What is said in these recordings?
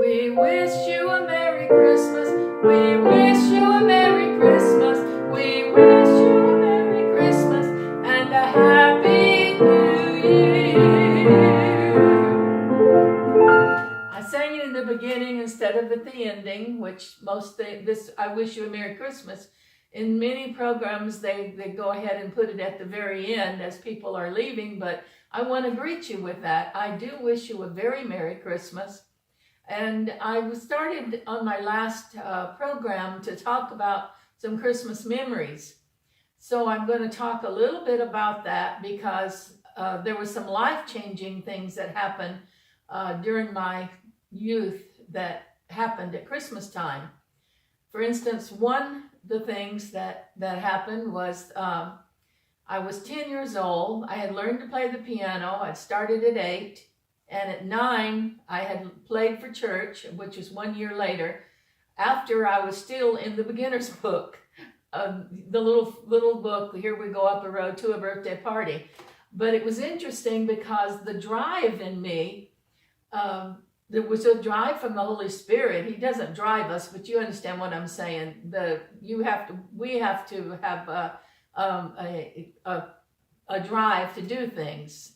We wish you a Merry Christmas. We wish you a Merry Christmas. We wish you a Merry Christmas and a Happy New Year. I sang it in the beginning instead of at the ending, which I wish you a Merry Christmas. In many programs, they go ahead and put it at the very end as people are leaving, but I want to greet you with that. I do wish you a very Merry Christmas. And I started on my last program to talk about some Christmas memories. So I'm going to talk a little bit about that because there were some life-changing things that happened during my youth that happened at Christmas time. For instance, one of the things that happened was I was 10 years old. I had learned to play the piano. I started at 8. And at 9, I had played for church, which was 1 year later, after I was still in the beginner's book, the little book, Here We Go Up a Road to a Birthday Party. But it was interesting because the drive in me, there was a drive from the Holy Spirit. He doesn't drive us, but you understand what I'm saying. We have to have a drive to do things.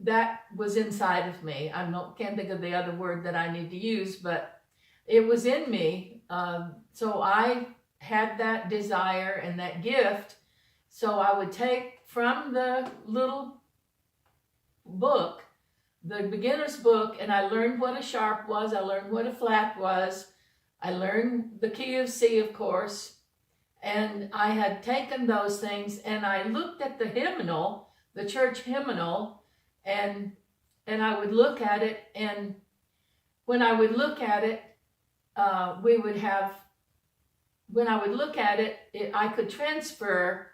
That was inside of me. Can't think of the other word that I need to use, but it was in me. So I had that desire and that gift. So I would take from the little book, the beginner's book, and I learned what a sharp was. I learned what a flat was. I learned the key of C, of course. And I had taken those things and I looked at the hymnal, the church hymnal, and I would look at it, and when I would look at it, I could transfer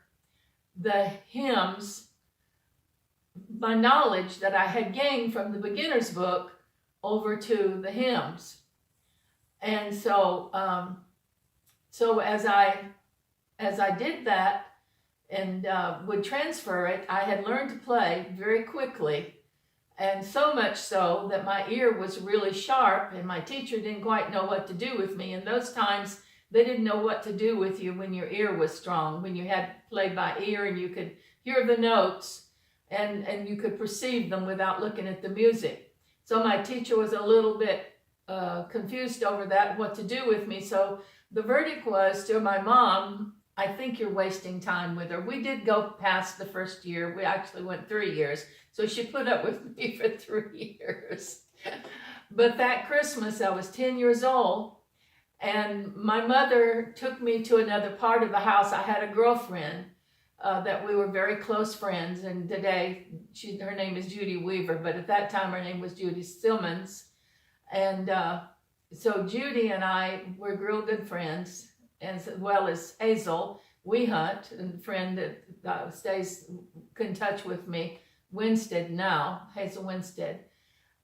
the hymns, my knowledge that I had gained from the beginner's book over to the hymns. And so as I did that, and would transfer it, I had learned to play very quickly, and so much so that my ear was really sharp, and my teacher didn't quite know what to do with me. In those times, they didn't know what to do with you when your ear was strong, when you had to play by ear and you could hear the notes and you could perceive them without looking at the music. So my teacher was a little bit confused over that, what to do with me. So the verdict was to my mom, I think you're wasting time with her. We did go past the first year. We actually went 3 years. So she put up with me for 3 years. But that Christmas, I was 10 years old, and my mother took me to another part of the house. I had a girlfriend that we were very close friends, and today her name is Judy Weaver, but at that time her name was Judy Stillmans. And so Judy and I were real good friends, as well as Hazel. We hunt, and a friend that stays in touch with me, Winstead now, Hazel Winstead.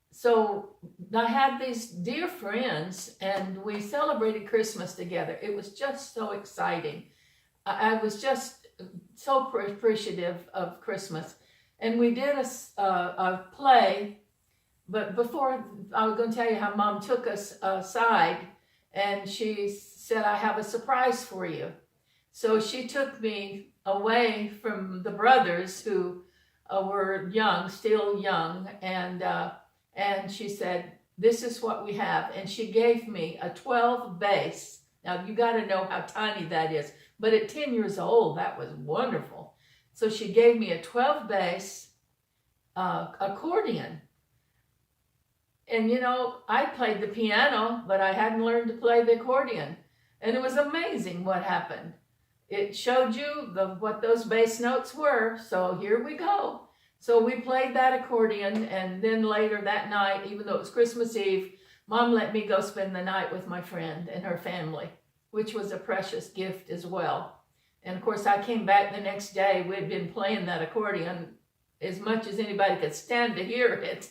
So I had these dear friends, and we celebrated Christmas together. It was just so exciting. I was just so appreciative of Christmas. And we did a play, but before, I was going to tell you how Mom took us aside, and she said, I have a surprise for you. So she took me away from the brothers who were young, still young, and she said, this is what we have. And she gave me a 12 bass. Now you got to know how tiny that is, but at 10 years old, that was wonderful. So she gave me a 12 bass accordion. And you know, I played the piano, but I hadn't learned to play the accordion. And it was amazing what happened. It showed you what those bass notes were. So here we go. So we played that accordion, and then later that night, even though it was Christmas Eve, Mom let me go spend the night with my friend and her family, which was a precious gift as well. And of course, I came back the next day. We had been playing that accordion as much as anybody could stand to hear it.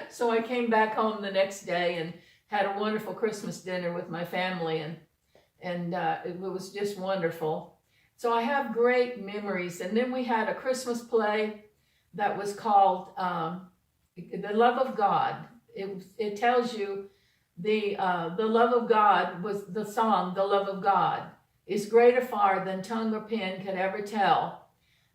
So I came back home the next day and had a wonderful Christmas dinner with my family, and it was just wonderful. So I have great memories. And then we had a Christmas play that was called The Love of God. It tells you The love of God was the song, The Love of God is greater far than tongue or pen could ever tell.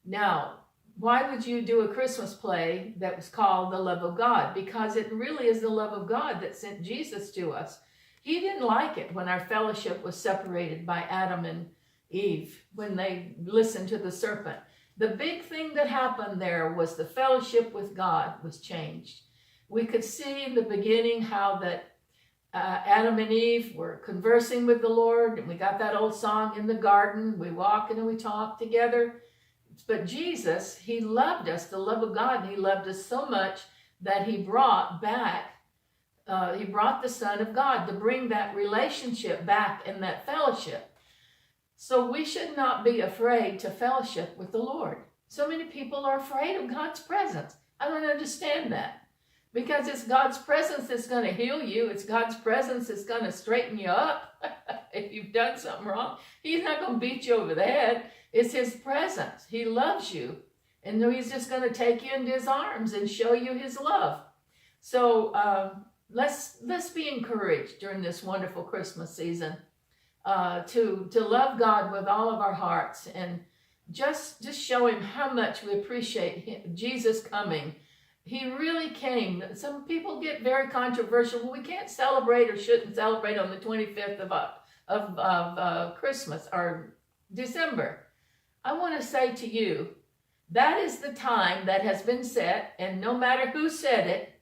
Now, why would you do a Christmas play that was called The Love of God? Because it really is the love of God that sent Jesus to us. He didn't like it when our fellowship was separated by Adam and Eve, when they listened to the serpent. The big thing that happened there was the fellowship with God was changed. We could see in the beginning how that Adam and Eve were conversing with the Lord, and we got that old song in the garden. We walk and we talk together. But Jesus, he loved us, the love of God, and he loved us so much that he brought the Son of God to bring that relationship back in that fellowship. So we should not be afraid to fellowship with the Lord. So many people are afraid of God's presence. I don't understand that. Because it's God's presence that's going to heal you. It's God's presence that's going to straighten you up if you've done something wrong. He's not going to beat you over the head. It's his presence. He loves you. And he's just going to take you into his arms and show you his love. So let's be encouraged during this wonderful Christmas season to love God with all of our hearts and just show him how much we appreciate Jesus coming. He really came. Some people get very controversial. Well, we can't celebrate or shouldn't celebrate on the 25th of Christmas or December. I want to say to you, that is the time that has been set, and no matter who said it,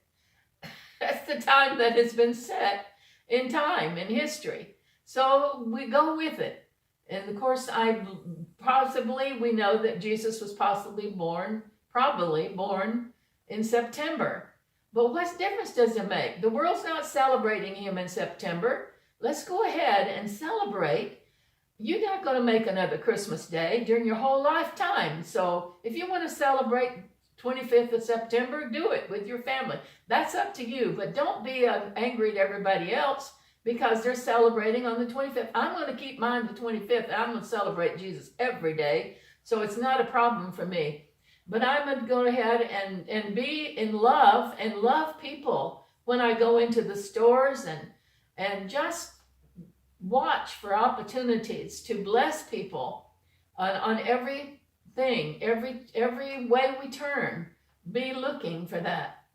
that's the time that has been set in time, in history. So we go with it. And of course, we know that Jesus was probably born in September. But what difference does it make? The world's not celebrating him in September. Let's go ahead and celebrate. You're not going to make another Christmas Day during your whole lifetime. So if you want to celebrate 25th of September, do it with your family. That's up to you. But don't be angry at everybody else because they're celebrating on the 25th. I'm going to keep mine the 25th. I'm going to celebrate Jesus every day. So it's not a problem for me. But I'm going to go ahead and be in love and love people when I go into the stores and just watch for opportunities to bless people on everything, every way we turn. Be looking for that.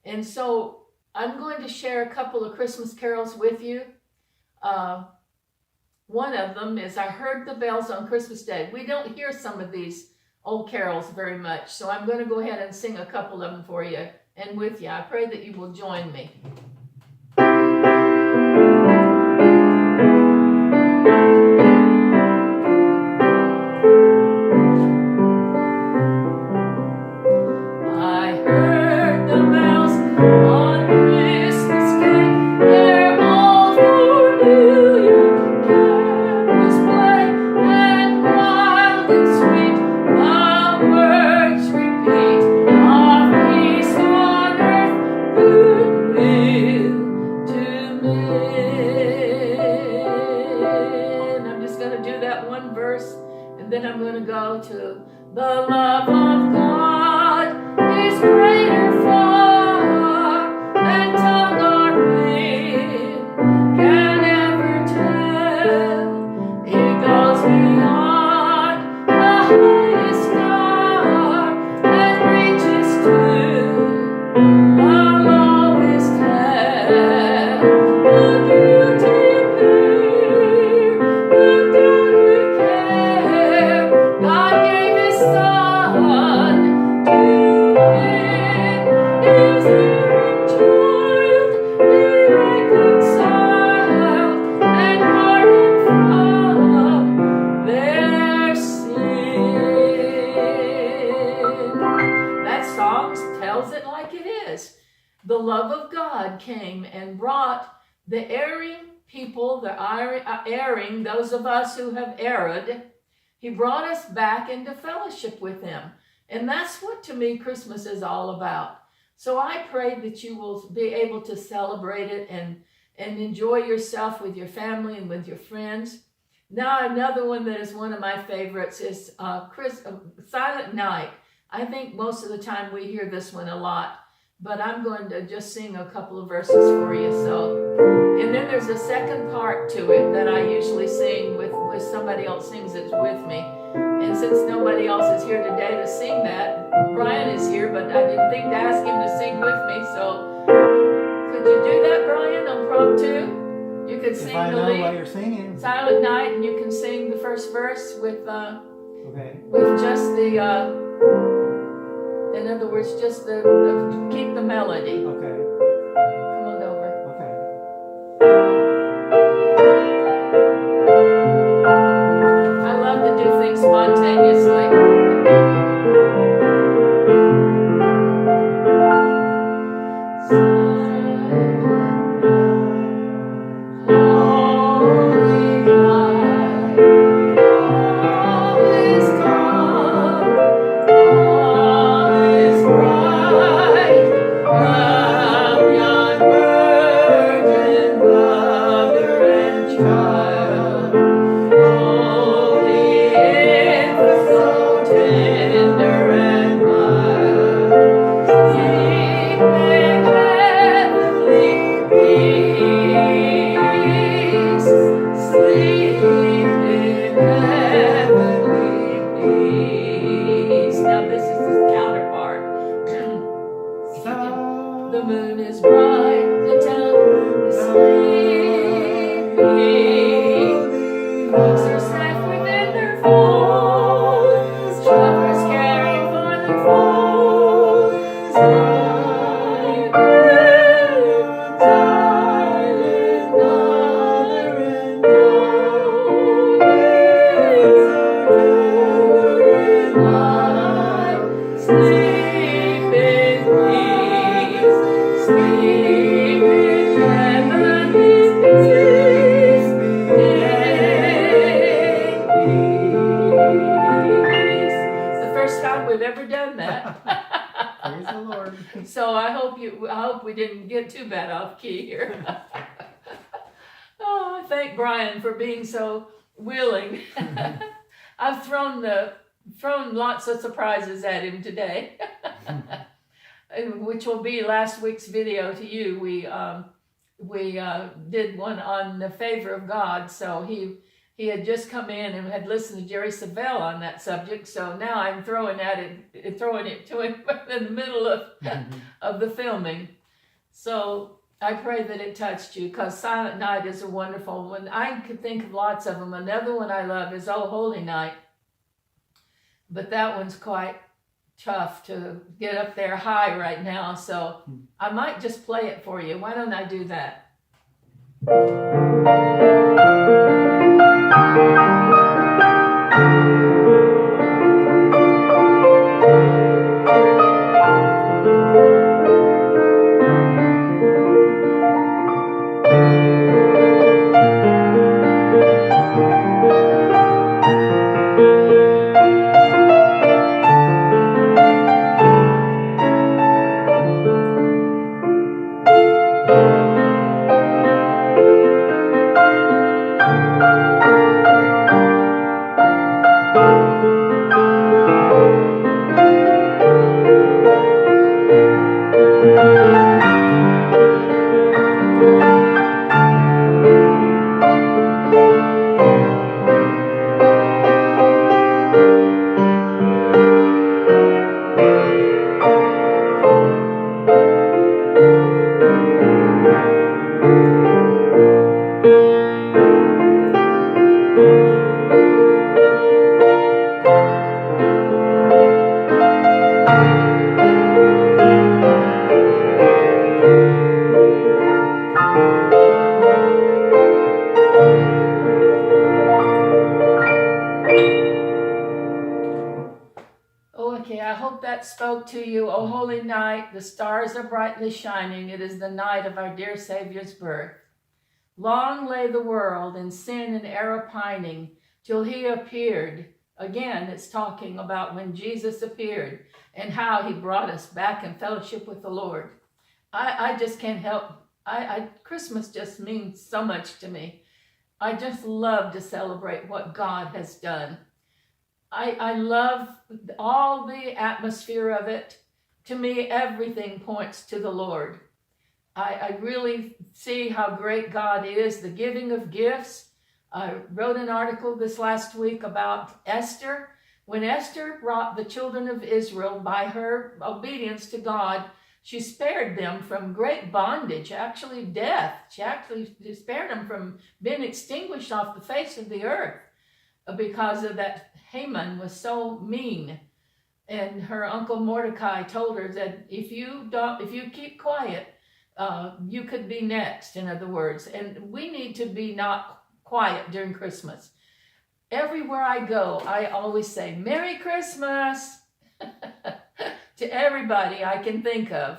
And so I'm going to share a couple of Christmas carols with you. One of them is I Heard the Bells on Christmas Day. We don't hear some of these old carols very much, so I'm going to go ahead and sing a couple of them for you and with you. I pray that you will join me. I heard the bells on Christmas Day, they're all for New Year. Carols play and wild and sweet, the words repeat of peace on earth, goodwill to men. I'm just going to do that one verse, and then I'm going to go to the love of God is greater far than tongue or pen can ever tell. It goes beyond the highest star and reaches to the lowest hell. The guilty pair looked on with care. God gave his Son to win. Is there a child be reconciled and parted from their sin? That song tells it like it is. The love of God came and brought the erring people, those of us who have erred. He brought us back into fellowship with him. And that's what, to me, Christmas is all about. So I pray that you will be able to celebrate it and enjoy yourself with your family and with your friends. Now, another one that is one of my favorites is Silent Night. I think most of the time we hear this one a lot. but I'm going to just sing a couple of verses for you. So, and then there's a second part to it that I usually sing with somebody else sings it with me. And since nobody else is here today to sing that, Brian is here, but I didn't think to ask him to sing with me. So, could you do that, Brian, on prompt 2? You could sing the lead. While you're singing. Silent Night, and you can sing the first verse with Okay. with just the in other words, just the keep the melody. Okay. Come on over. Okay. I love to do things spontaneously. The moon is bright, the town is sleeping. Folks are safe within their folds. Shepherds caring for the fold. Silent, silent, mother and child. Sleep in peace. Sleep in heavenly peace. The first time we've ever done that. Praise the Lord. So I hope we didn't get too bad off key here. Oh, I thank Brian for being so willing. I've thrown lots of surprises at him today. Which will be last week's video to you. We did one on the favor of God. So he had just come in and had listened to Jerry Savelle on that subject. So now I'm throwing it to him in the middle of the filming. So I pray that it touched you, because Silent Night is a wonderful one. I could think of lots of them. Another one I love is Oh Holy Night, but that one's quite tough to get up there high right now, so I might just play it for you. Why don't I do that? Okay, I hope that spoke to you. O holy night, the stars are brightly shining. It is the night of our dear Savior's birth. Long lay the world in sin and error pining, till he appeared. Again, it's talking about when Jesus appeared and how he brought us back in fellowship with the Lord. I just can't help. Christmas just means so much to me. I just love to celebrate what God has done. I love all the atmosphere of it. to me, everything points to the Lord. I really see how great God is, the giving of gifts. I wrote an article this last week about Esther. When Esther brought the children of Israel by her obedience to God, she spared them from great bondage, actually death. She actually spared them from being extinguished off the face of the earth because of that Haman was so mean. And her uncle Mordecai told her that if you keep quiet, you could be next, in other words. And we need to be not quiet during Christmas. Everywhere I go, I always say, Merry Christmas to everybody I can think of.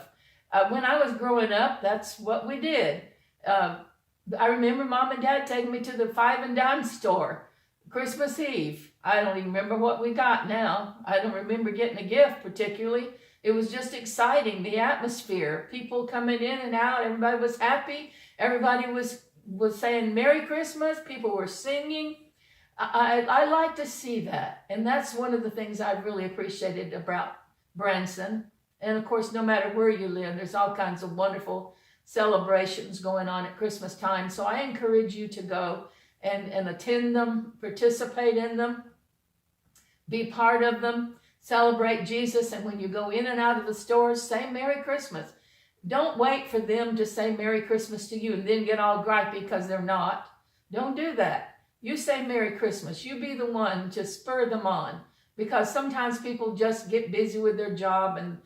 When I was growing up, that's what we did. I remember Mom and Dad taking me to the 5 and dime store Christmas Eve. I don't even remember what we got now. I don't remember getting a gift particularly. It was just exciting, the atmosphere, people coming in and out. Everybody was happy. Everybody was saying Merry Christmas. People were singing. I like to see that. And that's one of the things I've really appreciated about Branson. And of course, no matter where you live, there's all kinds of wonderful celebrations going on at Christmas time. So I encourage you to go and attend them, participate in them, be part of them, celebrate Jesus. And when you go in and out of the stores, say Merry Christmas. Don't wait for them to say Merry Christmas to you and then get all gripey because they're not. Don't do that. You say Merry Christmas. You be the one to spur them on, because sometimes people just get busy with their job and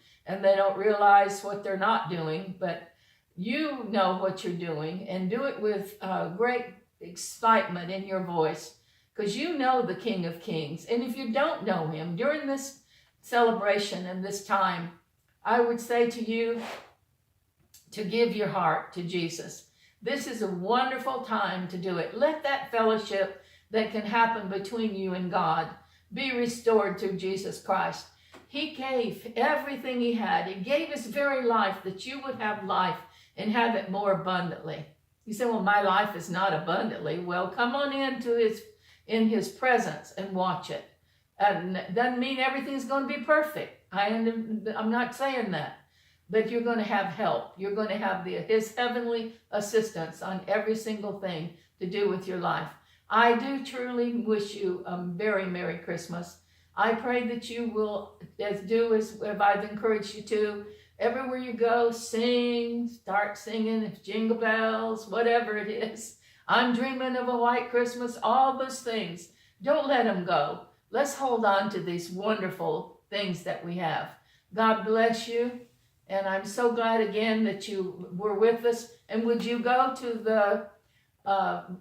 they don't realize what they're not doing. But you know what you're doing, and do it with great excitement in your voice, because you know the King of Kings. And if you don't know him during this celebration and this time, I would say to you to give your heart to Jesus. This is a wonderful time to do it. Let that fellowship that can happen between you and God be restored through Jesus Christ. He gave everything he had. He gave his very life that you would have life and have it more abundantly. You say, well, my life is not abundantly. Well, come on in his presence and watch it. And it doesn't mean everything's going to be perfect. I'm not saying that. But you're going to have help. You're going to have his heavenly assistance on every single thing to do with your life. I do truly wish you a very Merry Christmas. I pray that you will do as I've encouraged you to. Everywhere you go, start singing, if jingle bells, whatever it is. I'm dreaming of a white Christmas, all those things. Don't let them go. Let's hold on to these wonderful things that we have. God bless you. And I'm so glad again that you were with us. And would you go to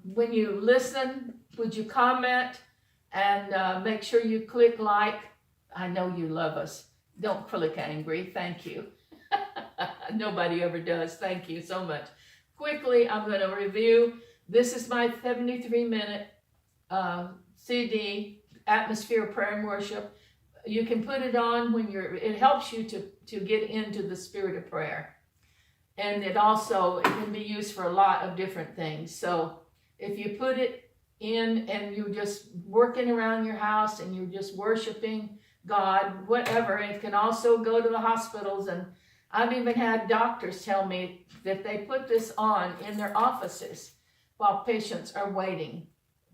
when you listen, would you comment and make sure you click like? I know you love us. Don't click angry. Thank you. Nobody ever does. Thank you so much. Quickly, I'm going to review. This is my 73-minute CD, Atmosphere of Prayer and Worship. You can put it on when it helps you to get into the spirit of prayer. And it can be used for a lot of different things. So if you put it in and you're just working around your house and you're just worshiping God, whatever, it can also go to the hospitals. And I've even had doctors tell me that they put this on in their offices while patients are waiting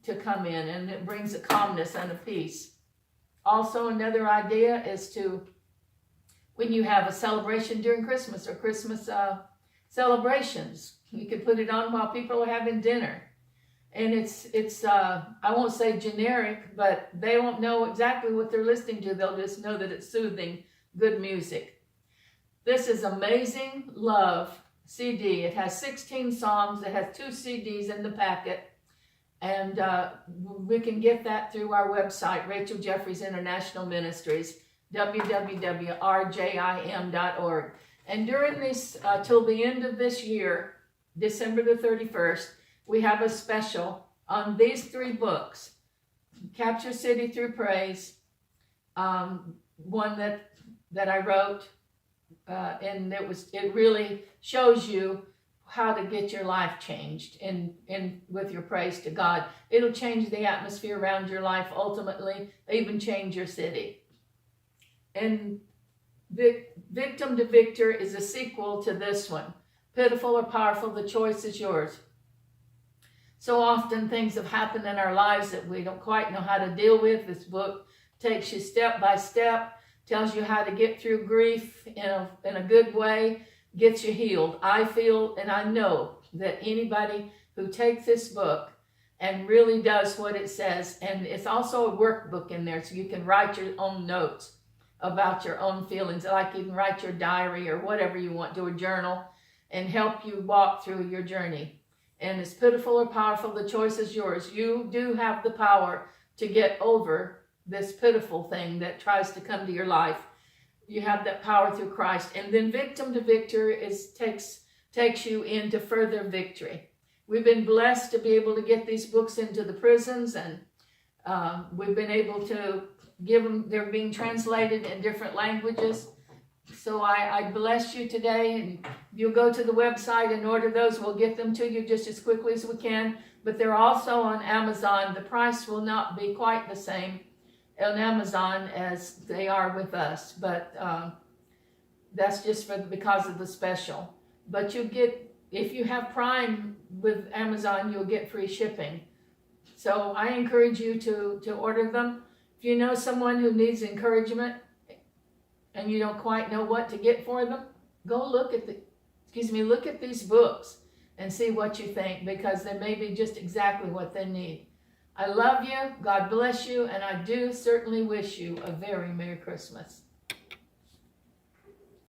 to come in, and it brings a calmness and a peace. Also, another idea is when you have a celebration during Christmas or Christmas celebrations, you can put it on while people are having dinner. And it's I won't say generic, but they won't know exactly what they're listening to. They'll just know that it's soothing, good music. This is Amazing Love CD. It has 16 songs. It has 2 CDs in the packet. And we can get that through our website, Rachel Jeffries International Ministries, www.rjim.org. And during this, till the end of this year, December the 31st, we have a special on these 3 books. Capture City Through Praise, one that I wrote, and it really shows you how to get your life changed in with your praise to God. It'll change the atmosphere around your life ultimately, even change your city. And Victim to Victor is a sequel to this one. Pitiful or powerful, the choice is yours. So often things have happened in our lives that we don't quite know how to deal with. This book takes you step by step, tells you how to get through grief in a good way, gets you healed. I feel and I know that anybody who takes this book and really does what it says, and it's also a workbook in there so you can write your own notes about your own feelings, like you can write your diary or whatever you want, do a journal, and help you walk through your journey. And it's pitiful or powerful, the choice is yours. You do have the power to get over this pitiful thing that tries to come to your life. You have that power through Christ. And then Victim to Victor takes you into further victory. We've been blessed to be able to get these books into the prisons, and we've been able to give them, they're being translated in different languages. So I bless you today, and you'll go to the website and order those. We'll get them to you just as quickly as we can, but they're also on Amazon. The price will not be quite the same on Amazon as they are with us, but that's just because of the special. But you get, if you have Prime with Amazon, you'll get free shipping. So I encourage you to order them. If you know someone who needs encouragement and you don't quite know what to get for them, go look at look at these books and see what you think, because they may be just exactly what they need. I love you. God bless you. And I do certainly wish you a very Merry Christmas.